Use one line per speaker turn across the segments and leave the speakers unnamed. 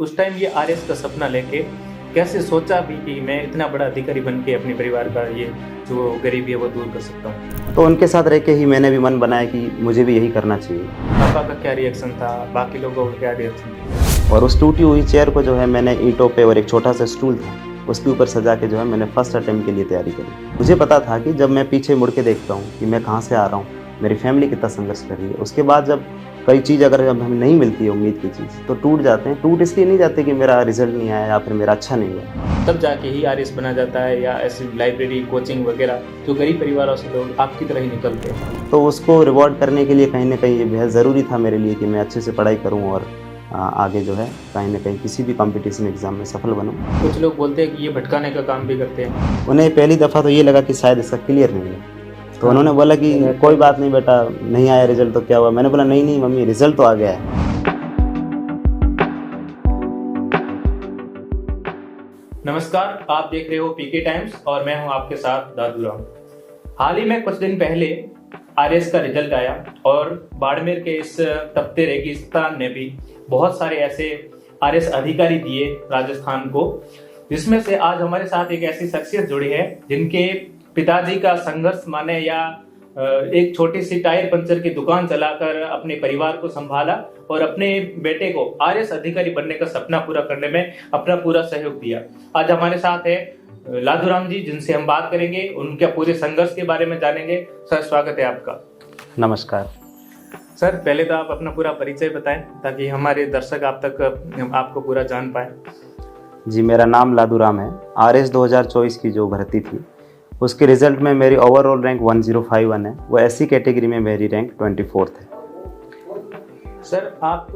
उस टाइम ये आरएस का सपना लेके कैसे सोचा भी कि मैं इतना बड़ा अधिकारी बन के अपने परिवार का ये जो गरीबी है वो दूर कर सकता हूँ?
तो उनके साथ रह के ही मैंने भी मन बनाया कि मुझे भी यही करना चाहिए।
पापा का क्या रिएक्शन था, बाकी लोगों का क्या रिएक्शन था?
और उस टूटी हुई चेयर को जो है मैंने ईंटों पे और एक छोटा सा स्टूल था उसके ऊपर सजा के जो है मैंने फर्स्ट अटेम्प्ट के लिए तैयारी करी। मुझे पता था कि जब मैं पीछे मुड़ के देखता हूँ कि मैं कहाँ से आ रहा हूँ, मेरी फैमिली कितना संघर्ष कर रही है, उसके बाद जब कई चीज़ अगर जब हमें नहीं मिलती है उम्मीद की चीज़ तो टूट जाते हैं। टूट इसलिए नहीं जाते कि मेरा रिजल्ट नहीं आया या फिर मेरा अच्छा नहीं हुआ।
तब जाके ही आरएस बना जाता है या ऐसी लाइब्रेरी कोचिंग वगैरह जो गरीब परिवारों से लोग आपकी तरह ही निकलते हैं?
तो उसको रिवॉर्ड करने के लिए कहीं ना कहीं ये बेहद ज़रूरी था मेरे लिए कि मैं अच्छे से पढ़ाई करूँ और आगे जो है कहीं ना कहीं किसी भी कंपटीशन एग्ज़ाम में सफल बनूँ।
कुछ लोग बोलते हैं कि ये भटकाने का काम भी करते हैं।
उन्हें पहली दफ़ा तो ये लगा कि शायद इसका क्लियर नहीं है, तो उन्होंने बोला कि कोई बात नहीं बेटा, नहीं आया रिजल्ट तो क्या हुआ। मैंने बोला नहीं नहीं मम्मी, रिजल्ट तो आ गया है।
नमस्कार, आप देख रहे हो पीके टाइम्स और मैं हूं आपके साथ दादूराम। हाल ही में कुछ दिन पहले आरएस का रिजल्ट आया और बाड़मेर के इस तपते रेगिस्तान ने भी बहुत सारे ऐसे आरएस अधिकारी दिए राजस्थान को, जिसमें से आज हमारे साथ एक ऐसी शख्सियत जुड़ी है जिनके पिताजी का संघर्ष माने या एक छोटी सी टायर पंचर की दुकान चलाकर अपने परिवार को संभाला और अपने बेटे को आरएस अधिकारी बनने का सपना पूरा करने में अपना पूरा सहयोग दिया। आज हमारे साथ है लादूराम जी, जिनसे हम बात करेंगे, उनके पूरे संघर्ष के बारे में जानेंगे। सर, स्वागत है आपका।
नमस्कार
सर, पहले तो आप अपना पूरा परिचय बताएं ताकि हमारे दर्शक आप तक आपको पूरा जान पाए।
जी, मेरा नाम लादूराम है। आरएस 2024 की जो भर्ती थी उसके रिजल्ट में मेरी ओवरऑल रैंक 1051 है, वो एससी कैटेगरी में मेरी रैंक 24 है।
सर, आप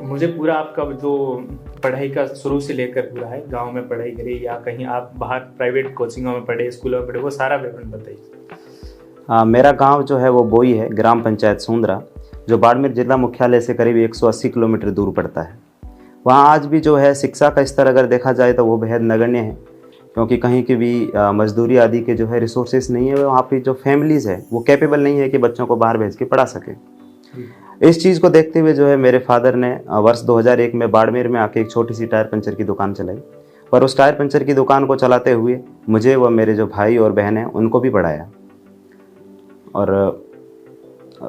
मुझे पूरा आपका जो पढ़ाई का शुरू से लेकर पूरा है, गांव में पढ़ाई करी या कहीं आप बाहर प्राइवेट कोचिंगों में पढ़े, स्कूलों में पढ़े, वो सारा विवरण बताइए।
मेरा गांव जो है वो बोई है, ग्राम पंचायत सूंदरा, जो बाड़मेर जिला मुख्यालय से करीब 180 किलोमीटर दूर पड़ता है। वहाँ आज भी जो है शिक्षा का स्तर अगर देखा जाए तो वो बेहद नगण्य है, क्योंकि कहीं की भी मजदूरी आदि के जो है रिसोर्सेज नहीं है। वहाँ पे जो फैमिलीज़ है वो कैपेबल नहीं है कि बच्चों को बाहर भेज के पढ़ा सके। इस चीज़ को देखते हुए जो है मेरे फादर ने वर्ष 2001 में बाड़मेर में आके एक छोटी सी टायर पंचर की दुकान चलाई, और उस टायर पंचर की दुकान को चलाते हुए मुझे व मेरे जो भाई और बहन हैं उनको भी पढ़ाया। और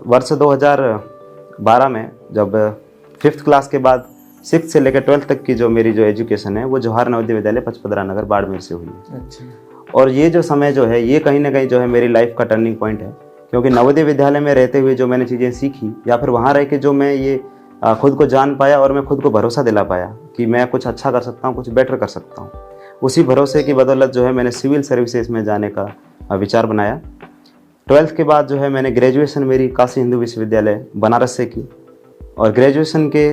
वर्ष 2012 में जब 5th क्लास के बाद 6th से लेकर 12th तक की जो मेरी जो एजुकेशन है वो जवाहर नवोदय विद्यालय पचपदरा नगर बाड़मेर से हुई।
अच्छा। और
ये जो समय जो है ये कहीं ना कहीं जो है मेरी लाइफ का टर्निंग पॉइंट है, क्योंकि नवोदय विद्यालय में रहते हुए जो मैंने चीज़ें सीखी या फिर वहाँ रह के जो मैं ये खुद को जान पाया और मैं खुद को भरोसा दिला पाया कि मैं कुछ अच्छा कर सकता हूँ, कुछ बेटर कर सकता हूँ। उसी भरोसे की बदौलत जो है मैंने सिविल सर्विसेज में जाने का विचार बनाया। 12th के बाद जो है मैंने ग्रेजुएशन मेरी काशी हिंदू विश्वविद्यालय बनारस से की, और ग्रेजुएशन के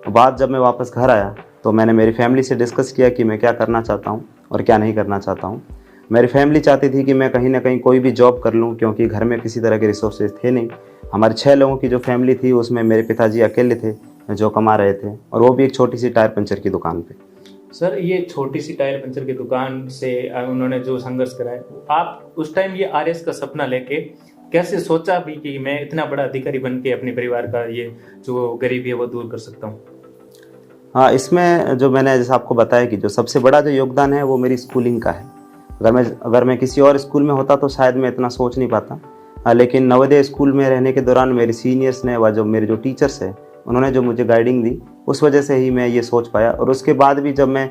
बाद जब मैं वापस घर आया तो मैंने मेरी फैमिली से डिस्कस किया कि मैं क्या करना चाहता हूँ और क्या नहीं करना चाहता हूँ। मेरी फैमिली चाहती थी कि मैं कहीं ना कहीं कोई भी जॉब कर लूँ, क्योंकि घर में किसी तरह के रिसोर्सेज थे नहीं। हमारे 6 लोगों की जो फैमिली थी उसमें मेरे पिताजी अकेले थे जो कमा रहे थे, और वो भी एक छोटी सी टायर पंचर की दुकान पे।
सर, ये छोटी सी टायर पंचर की दुकान से उन्होंने जो संघर्ष कराया, आप उस टाइम ये आरएस का सपना लेके कैसे सोचा भी कि मैं इतना बड़ा अधिकारी बन के अपने परिवार का ये जो गरीबी है वो दूर कर सकता हूँ?
हाँ, इसमें जो मैंने जैसे आपको बताया कि जो सबसे बड़ा जो योगदान है वो मेरी स्कूलिंग का है। अगर मैं किसी और स्कूल में होता तो शायद मैं इतना सोच नहीं पाता, लेकिन नवोदय स्कूल में रहने के दौरान मेरे सीनियर्स ने व जो मेरे जो टीचर्स हैं उन्होंने जो मुझे गाइडिंग दी, उस वजह से ही मैं ये सोच पाया। और उसके बाद भी जब मैं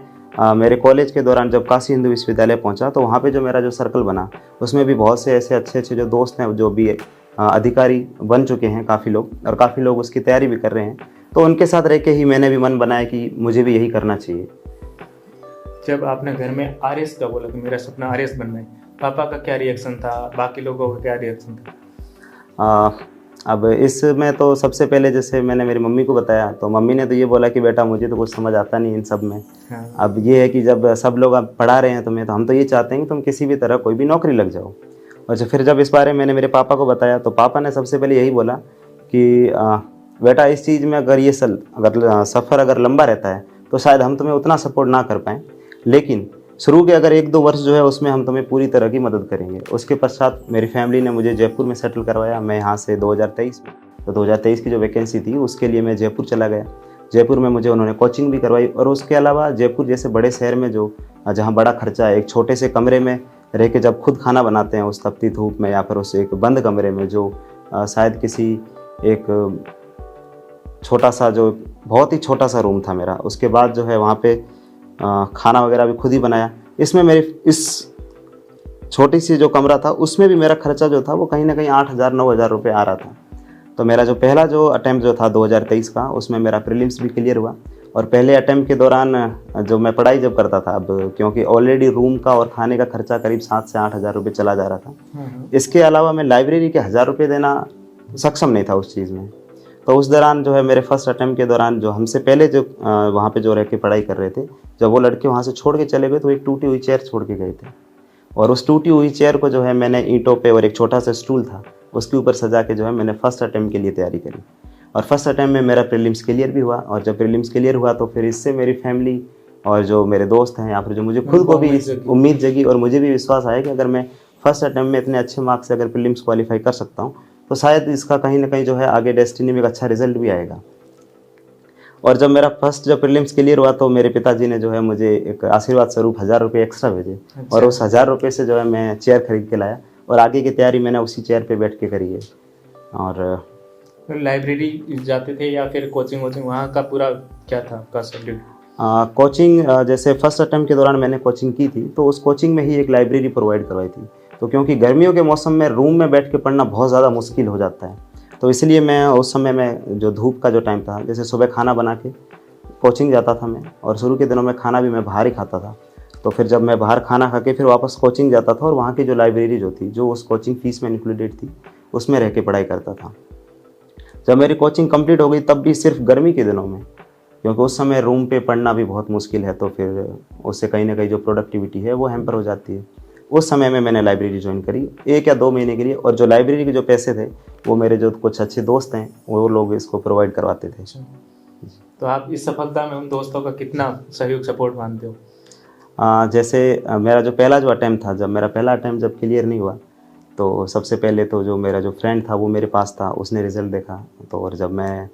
मेरे कॉलेज के दौरान जब काशी हिंदू विश्वविद्यालय पहुंचा तो वहाँ पे जो मेरा जो सर्कल बना उसमें भी बहुत से ऐसे अच्छे अच्छे जो दोस्त हैं जो भी अधिकारी बन चुके हैं काफ़ी लोग, और काफ़ी लोग उसकी तैयारी भी कर रहे हैं। तो उनके साथ रह के ही मैंने भी मन बनाया कि मुझे भी यही करना चाहिए।
जब आपने घर में आरएस का बोला कि मेरा सपना आरएस बनना है, पापा का क्या रिएक्शन था, बाकी लोगों का क्या रिएक्शन था?
अब इसमें तो सबसे पहले जैसे मैंने मेरी मम्मी को बताया तो मम्मी ने तो ये बोला कि बेटा मुझे तो कुछ समझ आता नहीं इन सब में।
हाँ।
अब ये है कि जब सब लोग अब पढ़ा रहे हैं तुम्हें, तो हम तो ये चाहते हैं कि तुम किसी भी तरह कोई भी नौकरी लग जाओ। और फिर जब इस बारे में मैंने मेरे पापा को बताया तो पापा ने सबसे पहले यही बोला कि बेटा इस चीज़ में अगर ये सफ़र अगर लंबा रहता है तो शायद हम तुम्हें उतना सपोर्ट ना कर पाएँ, लेकिन शुरू के अगर 1-2 वर्ष जो है उसमें हम तुम्हें पूरी तरह की मदद करेंगे। उसके पश्चात मेरी फैमिली ने मुझे जयपुर में सेटल करवाया। मैं यहाँ से 2023 में, तो 2023 की जो वैकेंसी थी उसके लिए मैं जयपुर चला गया। जयपुर में मुझे उन्होंने कोचिंग भी करवाई। और उसके अलावा जयपुर जैसे बड़े शहर में जो जहाँ बड़ा खर्चा है, एक छोटे से कमरे में रह के जब खुद खाना बनाते हैं उस तपती धूप में, या फिर उस एक बंद कमरे में जो शायद किसी एक छोटा सा, जो बहुत ही छोटा सा रूम था मेरा, उसके बाद जो है वहाँ पे खाना वगैरह भी खुद ही बनाया। इसमें मेरी इस छोटी सी जो कमरा था उसमें भी मेरा खर्चा जो था वो कहीं ना कहीं 8,000-9,000 रुपये आ रहा था। तो मेरा जो पहला जो अटैम्प्ट जो था 2023 का, उसमें मेरा प्रीलिम्स भी क्लियर हुआ। और पहले अटैम्प्ट के दौरान जो मैं पढ़ाई जब करता था, अब क्योंकि ऑलरेडी रूम का और खाने का खर्चा करीब 7 से 8,000 रुपये चला जा रहा था, इसके अलावा मैं लाइब्रेरी के 1,000 रुपये देना सक्षम नहीं था उस चीज़ में। तो उस दौरान जो है मेरे फर्स्ट अटैम्प्ट के दौरान जो हमसे पहले जो वहाँ पे जो रह के पढ़ाई कर रहे थे, जब वो लड़के वहाँ से छोड़ के चले गए तो एक टूटी हुई चेयर छोड़ के गए थे। और उस टूटी हुई चेयर को जो है मैंने ईंटों पे, और एक छोटा सा स्टूल था उसके ऊपर सजा के जो है मैंने फर्स्ट अटैम्प्ट के लिए तैयारी करी। और फर्स्ट अटैम्प्ट में मेरा प्रीलिम्स क्लियर भी हुआ। और जब प्रीलिम्स क्लियर हुआ तो फिर इससे मेरी फैमिली और जो मेरे दोस्त हैं, या फिर जो मुझे खुद को भी उम्मीद जगी और मुझे भी विश्वास आया कि अगर मैं फर्स्ट अटैम्प्ट में इतने अच्छे मार्क्स से अगर प्रीलिम्स क्वालिफाई कर सकता हूँ तो शायद इसका कहीं ना कहीं जो है आगे डेस्टिनी में एक अच्छा रिजल्ट भी आएगा। और जब मेरा फर्स्ट जब प्रीलिम्स क्लियर हुआ तो मेरे पिताजी ने जो है मुझे एक आशीर्वाद स्वरूप 1,000 रुपये एक्स्ट्रा भेजे। और उस 1,000 रुपये से जो है मैं चेयर खरीद के लाया और आगे की तैयारी मैंने उसी चेयर पे बैठ के करी है। और
लाइब्रेरी जाते थे या फिर कोचिंग वहाँ का पूरा क्या था आपका शेड्यूल?
कोचिंग जैसे फर्स्ट अटैम्प्ट के दौरान मैंने कोचिंग की थी तो उस कोचिंग में ही एक लाइब्रेरी प्रोवाइड करवाई थी। तो क्योंकि गर्मियों के मौसम में रूम में बैठ के पढ़ना बहुत ज़्यादा मुश्किल हो जाता है, तो इसलिए मैं उस समय में जो धूप का जो टाइम था, जैसे सुबह खाना बना के कोचिंग जाता था मैं, और शुरू के दिनों में खाना भी मैं बाहर ही खाता था। तो फिर जब मैं बाहर खाना खा के फिर वापस कोचिंग जाता था और वहाँ की जो लाइब्रेरी जो थी, जो उस कोचिंग फीस में इंक्लूडेड थी, उसमें रह के पढ़ाई करता था। जब मेरी कोचिंग कंप्लीट हो गई तब भी सिर्फ गर्मी के दिनों में, क्योंकि उस समय रूम पे पढ़ना भी बहुत मुश्किल है, तो फिर उससे कहीं ना कहीं जो प्रोडक्टिविटी है वो हैम्पर हो जाती है। उस समय में मैंने लाइब्रेरी ज्वाइन करी 1 या 2 महीने के लिए, और जो लाइब्रेरी के जो पैसे थे वो मेरे जो कुछ अच्छे दोस्त हैं वो लोग इसको प्रोवाइड करवाते थे।
तो आप इस सफलता में उन दोस्तों का कितना सहयोग सपोर्ट मानते हो?
जैसे मेरा जो पहला जो अटैम्प्ट था, जब मेरा पहला अटैम्प्ट जब क्लियर नहीं हुआ तो सबसे पहले तो जो मेरा जो फ्रेंड था वो मेरे पास था, उसने रिज़ल्ट देखा। तो और जब मैं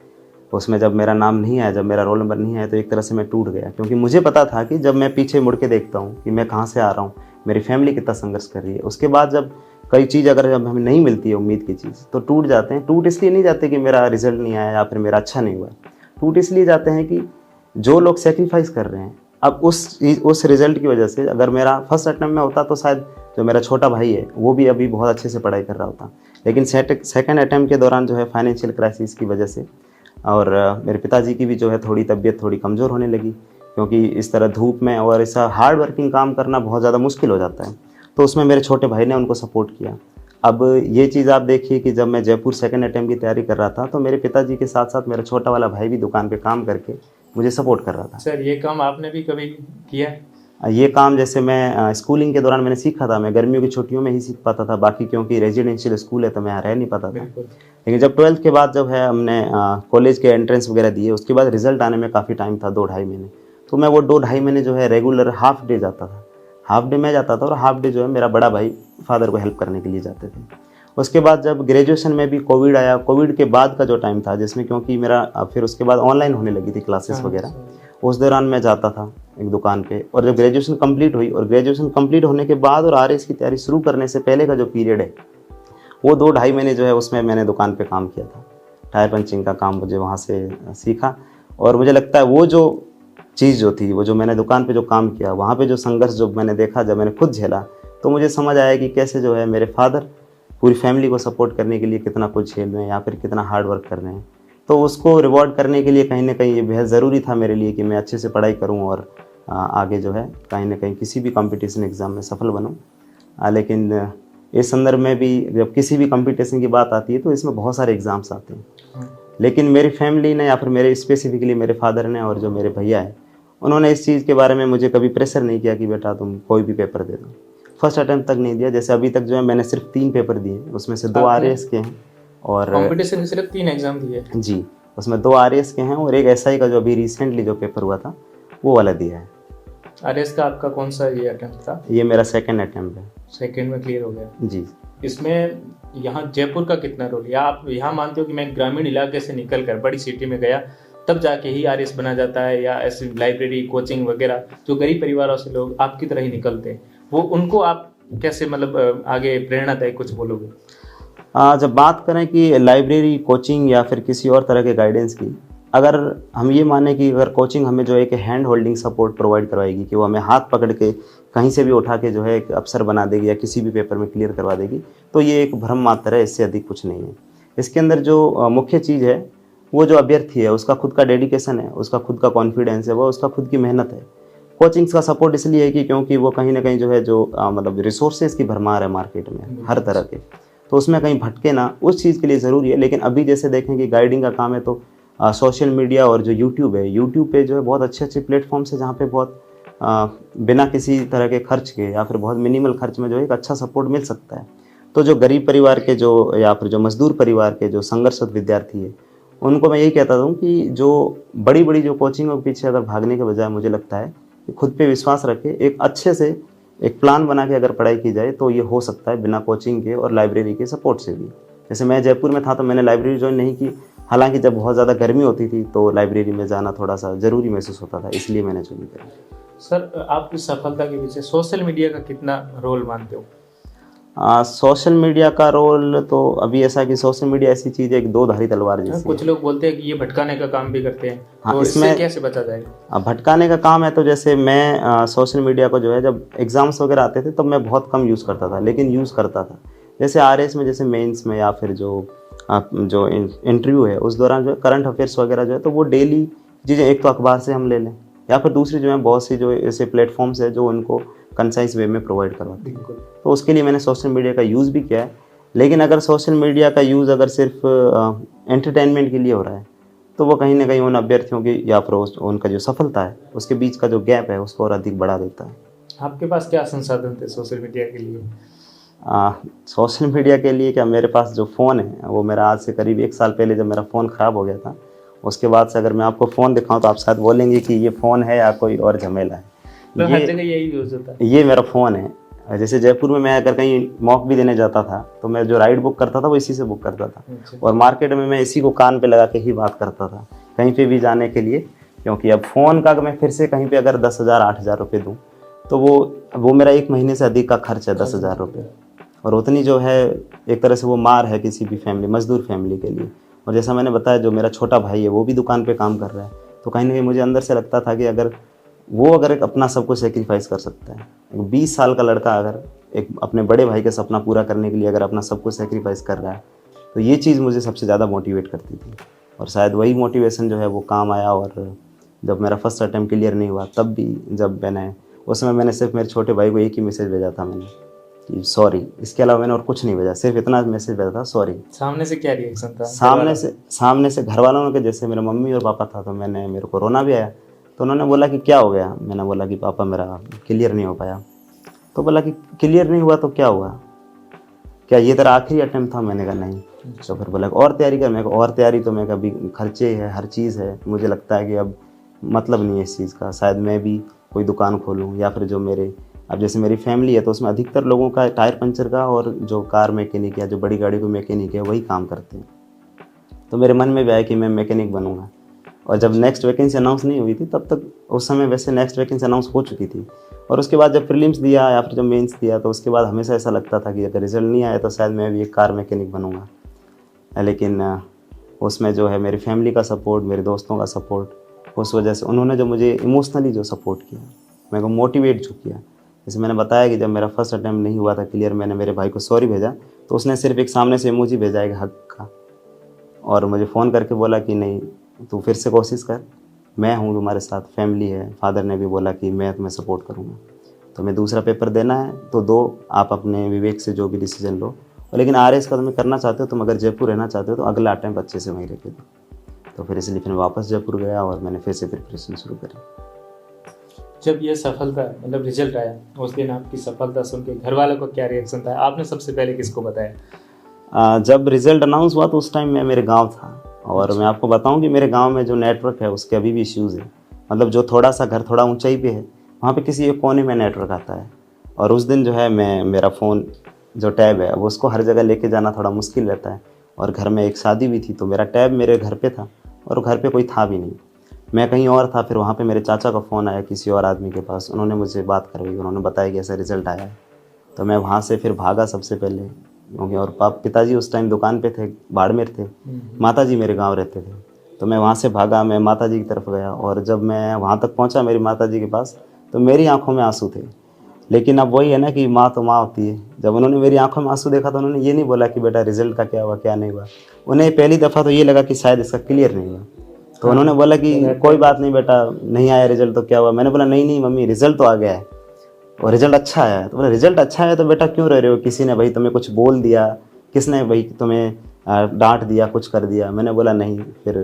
उसमें जब मेरा नाम नहीं आया, जब मेरा रोल नंबर नहीं आया, तो एक तरह से मैं टूट गया, क्योंकि मुझे पता था कि जब मैं पीछे मुड़ के देखता हूँ कि मैं कहाँ से आ रहा हूँ, मेरी फैमिली कितना संघर्ष कर रही है। उसके बाद जब कई चीज़ अगर जब हमें नहीं मिलती है उम्मीद की चीज़, तो टूट जाते हैं। टूट इसलिए नहीं जाते कि मेरा रिजल्ट नहीं आया या फिर मेरा अच्छा नहीं हुआ, टूट इसलिए जाते हैं कि जो लोग सेक्रीफाइस कर रहे हैं, अब उस रिजल्ट की वजह से अगर मेरा फर्स्ट अटेम्प्ट में होता तो शायद जो मेरा छोटा भाई है वो भी अभी बहुत अच्छे से पढ़ाई कर रहा होता। लेकिन सेकंड अटेम्प्ट के दौरान जो है फाइनेंशियल क्राइसिस की वजह से और मेरे पिताजी की भी जो है थोड़ी तबीयत थोड़ी कमज़ोर होने लगी, क्योंकि इस तरह धूप में और ऐसा हार्ड वर्किंग काम करना बहुत ज़्यादा मुश्किल हो जाता है। तो उसमें मेरे छोटे भाई ने उनको सपोर्ट किया। अब ये चीज़ आप देखिए कि जब मैं जयपुर सेकंड अटेम्प्ट की तैयारी कर रहा था तो मेरे पिताजी के साथ साथ मेरा छोटा वाला भाई भी दुकान पे काम करके मुझे सपोर्ट कर रहा था।
सर ये काम आपने भी कभी किया?
ये काम जैसे मैं स्कूलिंग के दौरान मैंने सीखा था, मैं गर्मियों की छुट्टियों में ही सीख पाता था, बाकी क्योंकि रेजिडेंशियल स्कूल है तो मैं यहाँ रह नहीं पाता था। लेकिन जब 12th के बाद जब है हमने कॉलेज के एंट्रेंस वगैरह दिए, उसके बाद रिजल्ट आने में काफ़ी टाइम था, 2-2.5 महीने। तो मैं वो 2-2.5 महीने जो है रेगुलर हाफ डे जाता था, हाफ डे में जाता था और हाफ डे जो है मेरा बड़ा भाई फादर को हेल्प करने के लिए जाते थे। उसके बाद जब ग्रेजुएशन में भी कोविड आया, कोविड के बाद का जो टाइम था जिसमें क्योंकि मेरा फिर उसके बाद ऑनलाइन होने लगी थी क्लासेस वगैरह, उस दौरान मैं जाता था एक दुकान पे। और जब ग्रेजुएशन कंप्लीट हुई और ग्रेजुएशन कंप्लीट होने के बाद और आरएस की तैयारी शुरू करने से पहले का जो पीरियड है वो 2-2.5 महीने जो है उसमें मैंने दुकान पे काम किया था। टायर पंचिंग का काम मुझे वहाँ से सीखा और मुझे लगता है वो जो चीज़ जो थी, वो जो मैंने दुकान पे जो काम किया, वहाँ पे जो संघर्ष जो मैंने देखा, जब मैंने खुद झेला, तो मुझे समझ आया कि कैसे जो है मेरे फादर पूरी फैमिली को सपोर्ट करने के लिए कितना कुछ झेल रहे हैं या फिर कितना हार्ड वर्क कर रहे हैं। तो उसको रिवॉर्ड करने के लिए कहीं ना कहीं ये बेहद ज़रूरी था मेरे लिए कि मैं अच्छे से पढ़ाई करूं और आगे जो है कहीं ना कहीं किसी भी कंपटीशन एग्ज़ाम में सफल बनूं। लेकिन इस संदर्भ में भी जब किसी भी कंपटीशन की बात आती है तो इसमें बहुत सारे एग्ज़ाम्स आते हैं, लेकिन मेरी फैमिली ने या फिर मेरे स्पेसिफिकली मेरे फादर ने और जो मेरे भैया हैं उन्होंने इस चीज़ के बारे में मुझे कभी प्रेशर नहीं किया कि बेटा तुम कोई भी पेपर दे दो। फर्स्ट अटैम्प्ट तक नहीं दिया। जैसे अभी तक जो है मैंने सिर्फ 3 पेपर दिए, उसमें से 2 आरएएस के हैं और
कंपटीशन में सिर्फ 3 एग्जाम दिए
जी, उसमें 2 आरएएस के हैं और एक एसआई का जो अभी रिसेंटली जो पेपर हुआ था वो वाला दिया है।
आरएएस का आपका कौन सा ये अटेम्प्ट था?
ये मेरा सेकंड अटेम्प्ट है।
सेकंड में क्लियर हो गया
जी।
इसमें यहाँ जयपुर का कितना रोल, या आप यहाँ मानते हो कि मैं ग्रामीण इलाके से निकल कर बड़ी सिटी में गया तब जाके ही आरएस बना जाता है, या ऐसी लाइब्रेरी, कोचिंग वगैरह जो गरीब परिवारों से लोग आपकी तरह ही निकलते हैं, वो उनको आप कैसे मतलब आगे प्रेरणादायक कुछ बोलोगे?
जब बात करें कि लाइब्रेरी, कोचिंग या फिर किसी और तरह के गाइडेंस की, अगर हम ये माने कि अगर कोचिंग हमें जो है कि हैंड होल्डिंग सपोर्ट प्रोवाइड करवाएगी, कि वो हमें हाथ पकड़ के कहीं से भी उठा के जो है एक अफसर बना देगी या किसी भी पेपर में क्लियर करवा देगी, तो ये एक भ्रम मात्र है, इससे अधिक कुछ नहीं है। इसके अंदर जो मुख्य चीज़ है, वो जो अभ्यर्थी है उसका खुद का डेडिकेशन है, उसका खुद का कॉन्फिडेंस है, वो उसका खुद की मेहनत है। कोचिंग्स का सपोर्ट इसलिए है कि क्योंकि वो कहीं ना कहीं जो है जो मतलब रिसोर्सेज की भरमार है मार्केट में हर तरह के, तो उसमें कहीं भटके ना, उस चीज़ के लिए ज़रूरी है। लेकिन अभी जैसे देखें कि गाइडिंग का काम है, तो सोशल मीडिया और जो यूट्यूब है, यूट्यूब पे जो है बहुत अच्छे अच्छे प्लेटफॉर्म्स है, जहाँ पे बहुत बिना किसी तरह के खर्च के या फिर बहुत मिनिमल खर्च में जो है एक अच्छा सपोर्ट मिल सकता है। तो जो गरीब परिवार के जो या फिर जो मजदूर परिवार के जो संघर्षरत विद्यार्थी है, उनको मैं यही कहता हूँ कि जो बड़ी बड़ी जो कोचिंगों के पीछे अगर भागने के बजाय मुझे लगता है कि खुद पे विश्वास रखे, एक अच्छे से एक प्लान बना के अगर पढ़ाई की जाए तो ये हो सकता है बिना कोचिंग के और लाइब्रेरी के सपोर्ट से भी। जैसे मैं जयपुर में था तो मैंने लाइब्रेरी ज्वाइन नहीं की, हालांकि जब बहुत ज़्यादा गर्मी होती थी तो लाइब्रेरी में जाना थोड़ा सा ज़रूरी महसूस होता था, इसलिए मैंने ज्वाइन किया।
सर, आपकी सफलता के पीछे सोशल मीडिया का कितना रोल मानते हो?
सोशल मीडिया का रोल तो अभी ऐसा कि सोशल मीडिया ऐसी चीज़ है, एक दो धारी तलवार जैसी।
कुछ लोग बोलते हैं कि ये भटकाने का काम भी करते हैं।
हाँ,
तो
इसमें
इससे कैसे बचा जाएगा?
भटकाने का काम है तो जैसे मैं सोशल मीडिया को जो है जब एग्ज़ाम्स वगैरह आते थे तब मैं बहुत कम यूज़ करता था, लेकिन यूज़ करता था। जैसे आरएस में, जैसे मेंस में, या फिर जो इंटरव्यू है उस दौरान जो है करंट अफेयर्स वगैरह जो है, तो वो डेली चीज़ें एक तो अखबार से हम ले लें, या फिर दूसरी जो है बहुत सी जो ऐसे प्लेटफॉर्म्स है जो उनको कंसाइज वे में प्रोवाइड करवाते हैं। तो उसके लिए मैंने सोशल मीडिया का यूज़ भी किया है। लेकिन अगर सोशल मीडिया का यूज़ अगर सिर्फ एंटरटेनमेंट के लिए हो रहा है, तो वो कहीं ना कहीं उन अभ्यर्थियों की या फिर उनका जो सफलता है उसके बीच का जो गैप है उसको और अधिक बढ़ा देता है।
आपके पास क्या संसाधन थे सोशल मीडिया के लिए?
सोशल मीडिया के लिए क्या, मेरे पास जो फ़ोन है वो मेरा आज से करीब 1 साल पहले जब मेरा फ़ोन ख़राब हो गया था, उसके बाद से अगर मैं आपको फ़ोन दिखाऊं तो आप शायद बोलेंगे कि ये फ़ोन है या कोई और झमेला है।
तो हर जगह यही यूज़ होता है।
ये मेरा फ़ोन है। जैसे जयपुर में मैं अगर कहीं मॉक भी देने जाता था तो मैं जो राइड बुक करता था वो इसी से बुक करता था। और मार्केट में मैं इसी को कान पे लगा के ही बात करता था कहीं पे भी जाने के लिए, क्योंकि अब फ़ोन का मैं फिर से कहीं पे अगर 10,000 8,000 रुपये दूँ तो वो मेरा 1 महीने से अधिक का खर्च है, 10,000 रुपये। और उतनी जो है एक तरह से वो मार है किसी भी फैमिली, मजदूर फैमिली के लिए। और जैसा मैंने बताया, जो मेरा छोटा भाई है वो भी दुकान पे काम कर रहा है, तो कहीं ना कहीं मुझे अंदर से लगता था कि अगर एक अपना सब कुछ सेक्रीफाइस कर सकता है, एक 20 साल का लड़का अगर एक अपने बड़े भाई का सपना पूरा करने के लिए अगर अपना सब कुछ सेक्रीफाइस कर रहा है, तो ये चीज़ मुझे सबसे ज़्यादा मोटिवेट करती थी। और शायद वही मोटिवेशन जो है वो काम आया। और जब मेरा फर्स्ट अटैम्प्ट क्लियर नहीं हुआ तब भी जब उस समय मैंने सिर्फ मेरे छोटे भाई को एक ही मैसेज भेजा था मैंने कि सॉरी, इसके अलावा मैंने और कुछ नहीं भेजा, सिर्फ इतना मैसेज भेजा था, सॉरी।
सामने से क्या रिएक्शन था?
सामने से घर वालों के, जैसे मेरे मम्मी और पापा था तो मेरे को रोना भी आया। तो उन्होंने बोला कि क्या हो गया? मैंने बोला कि पापा मेरा क्लियर नहीं हो पाया। तो बोला कि क्लियर नहीं हुआ तो क्या हुआ, क्या ये तेरा आखिरी अटैम्प्ट था? मैंने कहा नहीं। तो फिर बोला और तैयारी कर। मैं और तैयारी तो मैं कभी खर्चे है, हर चीज़ है, मुझे लगता है कि अब मतलब नहीं है इस चीज़ का, शायद मैं भी कोई दुकान खोलूँ या फिर जो अब जैसे मेरी फैमिली है तो उसमें अधिकतर लोगों का टायर पंचर का और जो कार मैकेनिक या जो बड़ी गाड़ी को मैकेनिक है वही काम करते हैं। तो मेरे मन में भी आया कि मैं मैकेनिक बनूंगा। और जब नेक्स्ट वैकेंसी अनाउंस नहीं हुई थी तब तक, उस समय वैसे नेक्स्ट वैकेंसी अनाउंस हो चुकी थी। और उसके बाद जब प्रीलिम्स दिया या फिर जब मेंस दिया तो उसके बाद हमेशा ऐसा लगता था कि अगर रिजल्ट नहीं आया तो शायद मैं भी एक कार मैकेनिक बनूंगा। लेकिन उसमें जो है मेरी फैमिली का सपोर्ट, मेरे दोस्तों का सपोर्ट, उस वजह से उन्होंने जो मुझे इमोशनली जो सपोर्ट किया, मेरे को मोटिवेट जो किया। जैसे मैंने बताया कि जब मेरा फर्स्ट अटैम्प्ट नहीं हुआ था क्लियर, मैंने मेरे भाई को सॉरी भेजा तो उसने सिर्फ एक सामने से इमोजी भेजा एक हग का, और मुझे फ़ोन करके बोला कि नहीं तू फिर से कोशिश कर, मैं हूँ तुम्हारे साथ, फैमिली है। फादर ने भी बोला कि मैं तुम्हें सपोर्ट करूँगा। तो मैं दूसरा पेपर देना है तो दो, आप अपने विवेक से जो भी डिसीजन लो। लेकिन आरएस का तुम्हें करना चाहते हो, तुम अगर जयपुर रहना चाहते हो तो अगला अटैम्प्ट अच्छे से वहीं रखे दो। तो फिर इसलिए फिर वापस जयपुर गया और मैंने फिर से प्रिपरेशन शुरू करी।
जब ये सफलता मतलब रिजल्ट आया उस दिन आपकी सफलता सुन के घर वालों को क्या रिएक्शन था? आपने सबसे पहले किसको बताया?
जब रिजल्ट अनाउंस हुआ तो उस टाइम मैं मेरे गांव था। और मैं आपको बताऊं कि मेरे गांव में जो नेटवर्क है उसके अभी भी इश्यूज़ है। मतलब जो थोड़ा सा घर थोड़ा ऊंचाई पे है वहाँ पे किसी एक कोने में नेटवर्क आता है। और उस दिन जो है मेरा फ़ोन जो टैब है वो उसको हर जगह लेके जाना थोड़ा मुश्किल रहता है। और घर में एक शादी भी थी तो मेरा टैब मेरे घर पे था, और घर पे कोई था भी नहीं। मैं कहीं और था, फिर वहाँ पे मेरे चाचा का फ़ोन आया किसी और आदमी के पास, उन्होंने मुझसे बात करवाई, उन्होंने बताया कि ऐसा रिज़ल्ट आया है। तो मैं वहाँ से फिर भागा सबसे पहले, क्योंकि और पिताजी उस टाइम दुकान पे थे, बाड़मेर थे, माताजी मेरे गांव रहते थे। तो मैं वहाँ से भागा, मैं माताजी की तरफ गया, और जब मैं वहाँ तक पहुँचा मेरी माताजी के पास, तो मेरी आंखों में आंसू थे। लेकिन अब वही है ना कि माँ तो माँ होती है। जब उन्होंने मेरी आंखों में आंसू देखा तो उन्होंने ये नहीं बोला कि बेटा रिज़ल्ट का क्या हुआ क्या नहीं हुआ। उन्हें पहली दफ़ा तो ये लगा कि शायद इसका क्लियर नहीं हुआ, तो उन्होंने बोला कि कोई बात नहीं बेटा, नहीं आया रिज़ल्ट तो क्या हुआ। मैंने बोला नहीं नहीं मम्मी, रिज़ल्ट तो आ गया है और रिज़ल्ट अच्छा आया है। तो बोला रिज़ल्ट अच्छा है तो बेटा क्यों रह रहे हो, किसी ने भाई तुम्हें कुछ बोल दिया, किसने भाई तुम्हें डांट दिया, कुछ कर दिया। मैंने बोला नहीं। फिर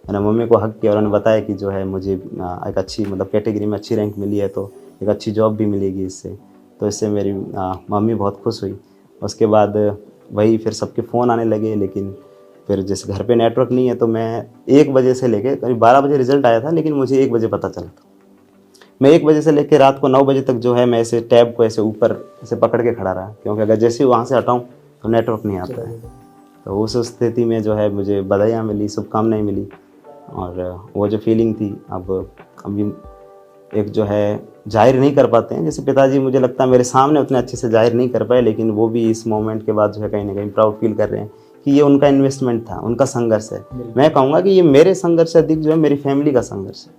मैंने मम्मी को हक किया और उन्होंने बताया कि जो है मुझे एक अच्छी मतलब कैटेगरी में अच्छी रैंक मिली है, तो एक अच्छी जॉब भी मिलेगी इससे। तो इससे मेरी मम्मी बहुत खुश हुई। उसके बाद वही फिर सबके फ़ोन आने लगे, लेकिन फिर जैसे घर पे नेटवर्क नहीं है तो मैं 1 बजे से लेके करीब 12 बजे रिज़ल्ट आया था, लेकिन मुझे 1 बजे पता चला था। मैं 1 बजे से लेकर रात को 9 बजे तक जो है मैं ऐसे टैब को ऐसे ऊपर ऐसे पकड़ के खड़ा रहा, क्योंकि अगर जैसे ही वहाँ से हटाऊँ तो नेटवर्क नहीं आता है। तो उस स्थिति में जो है मुझे बधाइयाँ मिली, शुभकामनाएँ मिली, और वो जो फीलिंग थी अब अभी एक जो है जाहिर नहीं कर पाते हैं। जैसे पिताजी मुझे लगता है मेरे सामने उतने अच्छे से जाहिर नहीं कर पाए, लेकिन वो भी इस मोमेंट के बाद जो है कहीं ना कहीं प्राउड फील कर रहे हैं कि ये उनका इन्वेस्टमेंट था, उनका संघर्ष है। मैं कहूँगा कि ये मेरे संघर्ष से अधिक जो है मेरी फैमिली का संघर्ष है।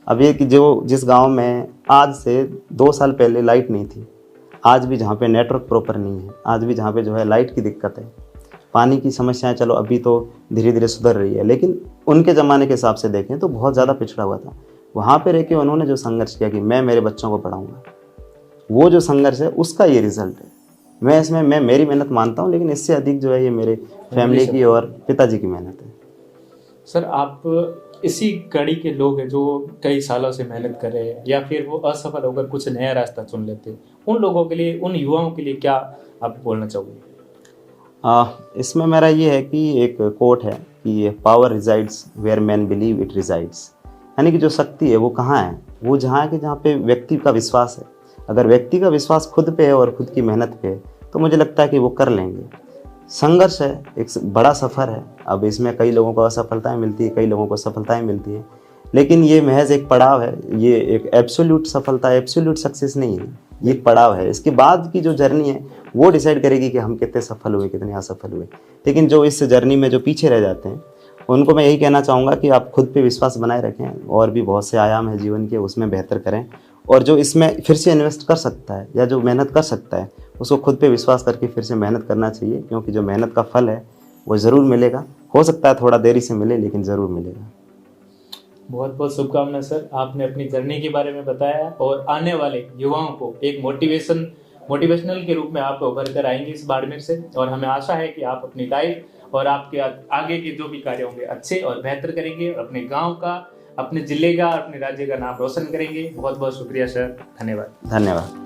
अब ये कि जो जिस गांव में आज से 2 साल पहले लाइट नहीं थी, आज भी जहाँ पे नेटवर्क प्रॉपर नहीं है, आज भी जहाँ पे जो है लाइट की दिक्कत है, पानी की समस्याएं चलो अभी तो धीरे धीरे सुधर रही है, लेकिन उनके ज़माने के हिसाब से देखें तो बहुत ज़्यादा पिछड़ा हुआ था। वहाँ पे रह के उन्होंने जो संघर्ष किया कि मैं मेरे बच्चों को पढ़ाऊँगा, वो जो संघर्ष है उसका ये रिज़ल्ट है। मैं मेरी मेहनत मानता हूँ, लेकिन इससे अधिक जो है ये मेरे फैमिली की और पिताजी की मेहनत है।
सर, आप इसी कड़ी के लोग हैं जो कई सालों से मेहनत कर रहे हैं, या फिर वो असफल होकर कुछ नया रास्ता चुन लेते हैं, उन लोगों के लिए, उन युवाओं के लिए क्या आप बोलना चाहोगे?
इसमें मेरा ये है कि एक कोट है कि power resides where man believe it resides, यानी कि जो शक्ति है वो कहाँ है, वो जहाँ है कि जहाँ पे व्यक्ति का विश्वास है। अगर व्यक्ति का विश्वास खुद पे है और खुद की मेहनत पे है तो मुझे लगता है कि वो कर लेंगे। संघर्ष है, एक बड़ा सफ़र है। अब इसमें कई लोगों को असफलताएं मिलती है, कई लोगों को सफलताएं मिलती है, लेकिन ये महज एक पड़ाव है। ये एक एब्सोल्यूट सफलता, एब्सोल्यूट सक्सेस नहीं है, ये एक पड़ाव है। इसके बाद की जो जर्नी है वो डिसाइड करेगी कि हम कितने सफल हुए, कितने असफल हुए। लेकिन जो इस जर्नी में जो पीछे रह जाते हैं उनको मैं यही कहना चाहूँगा कि आप खुद पे विश्वास बनाए रखें, और भी बहुत से आयाम है जीवन के, उसमें बेहतर करें। और जो इसमें फिर से इन्वेस्ट कर सकता है या जो मेहनत कर सकता है उसको खुद पे विश्वास करके फिर से मेहनत करना चाहिए, क्योंकि जो मेहनत का फल है वो ज़रूर मिलेगा। हो सकता है थोड़ा देरी से मिले, लेकिन ज़रूर मिलेगा।
बहुत बहुत शुभकामनाएं सर, आपने अपनी जर्नी के बारे में बताया और आने वाले युवाओं को एक मोटिवेशनल के रूप में आप उभर कर आएंगे इस बाड़मेर से, और हमें आशा है कि आप अपनी लाइफ और आपके आगे के जो भी कार्य होंगे अच्छे और बेहतर करेंगे, अपने गांव का, अपने जिले का, अपने राज्य का नाम रोशन करेंगे। बहुत बहुत शुक्रिया सर, धन्यवाद।
धन्यवाद।